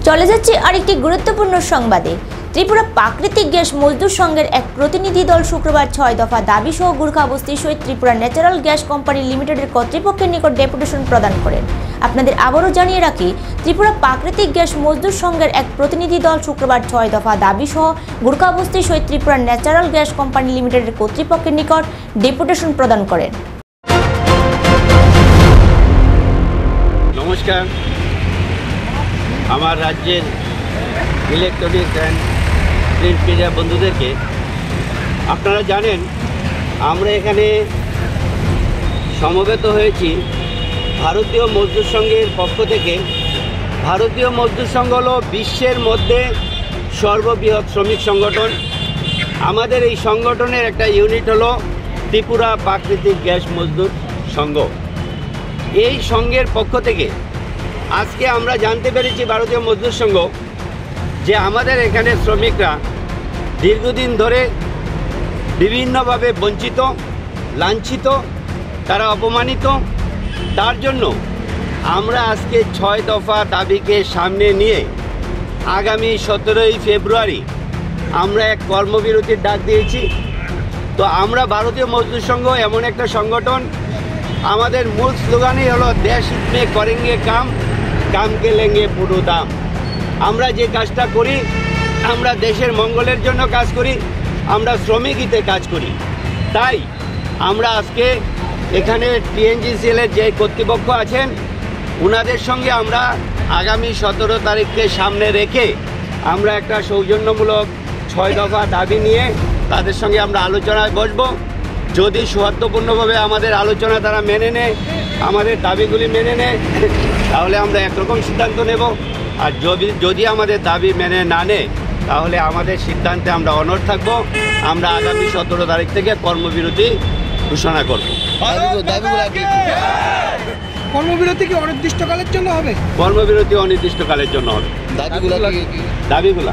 চলে যাচ্ছে আরেকটি গুরুত্বপূর্ণ সংবাদে। ত্রিপুরা প্রাকৃতিক গ্যাস মজদুর সংঘের এক প্রতিনিধি দল শুক্রবার ৬ দফা দাবি সহ গুর্খা বস্তির সহিত ত্রিপুরা ন্যাচারাল গ্যাস কোম্পানি লিমিটেডের কর্তৃপক্ষের নিকট ডেপুটেশন প্রদান করেন। আপনাদের আবারও জানিয়ে রাখি, ত্রিপুরা প্রাকৃতিক গ্যাস মজদুর সংঘের এক প্রতিনিধি দল শুক্রবার ৬ দফা দাবি সহ গুর্খা বস্তির সহিত ত্রিপুরা ন্যাচারাল গ্যাস কোম্পানি লিমিটেডের কর্তৃপক্ষের নিকট ডেপুটেশন প্রদান করেন। নমস্কার, আমার রাজ্যের ইলেকট্রনিক্স অ্যান্ড প্রিন্ট মিডিয়া বন্ধুদেরকে আপনারা জানেন, আমরা এখানে সমবেত হয়েছি ভারতীয় মজদুর সংঘের পক্ষ থেকে। ভারতীয় মজদুর সংঘ হল বিশ্বের মধ্যে সর্ববৃহৎ শ্রমিক সংগঠন। আমাদের এই সংগঠনের একটা ইউনিট হলো ত্রিপুরা প্রাকৃতিক গ্যাস মজদুর সংঘ। এই সংঘের পক্ষ থেকে আজকে আমরা জানতে পেরেছি ভারতীয় মজদুর সংঘ যে আমাদের এখানে শ্রমিকরা দীর্ঘদিন ধরে বিভিন্নভাবে বঞ্চিত, লাঞ্ছিত, তারা অপমানিত। তার জন্য আমরা আজকে ৬ দফা দাবিকে সামনে নিয়ে আগামী ১৭ই ফেব্রুয়ারি আমরা এক কর্মবিরতির ডাক দিয়েছি। তো আমরা ভারতীয় মজদুর সংঘ এমন একটা সংগঠন, আমাদের মূল স্লোগানই হলো দেশ মে করেঙ্গে কাম, কামকে লেঙ্গে পুরো দাম। আমরা যে কাজটা করি, আমরা দেশের মঙ্গলের জন্য কাজ করি, আমরা শ্রমিক হিতে কাজ করি। তাই আমরা আজকে এখানে টিএনজিসিএলের যে কর্তৃপক্ষ আছেন ওনাদের সঙ্গে আমরা আগামী ১৭ তারিখকে সামনে রেখে আমরা একটা সৌজন্যমূলক ৬ দফা দাবি নিয়ে তাদের সঙ্গে আমরা আলোচনায় বসব। যদি সৌহার্দ্যপূর্ণভাবে আমাদের আলোচনা তারা মেনে নেয়, আমাদের দাবিগুলি মেনে নেয়, তাহলে আমরা একরকম সিদ্ধান্ত নেব। আর যদি আমাদের দাবি মেনে না নেয়, তাহলে আমাদের সিদ্ধান্তে আমরা অনড় থাকব। আমরা আগামী ১৭ তারিখ থেকে কর্মবিরতি ঘোষণা করব। কর্মবিরতি কি অনির্দিষ্টকালের জন্য হবে? কর্মবিরতি অনির্দিষ্টকালের জন্য হবে। দাবিগুলা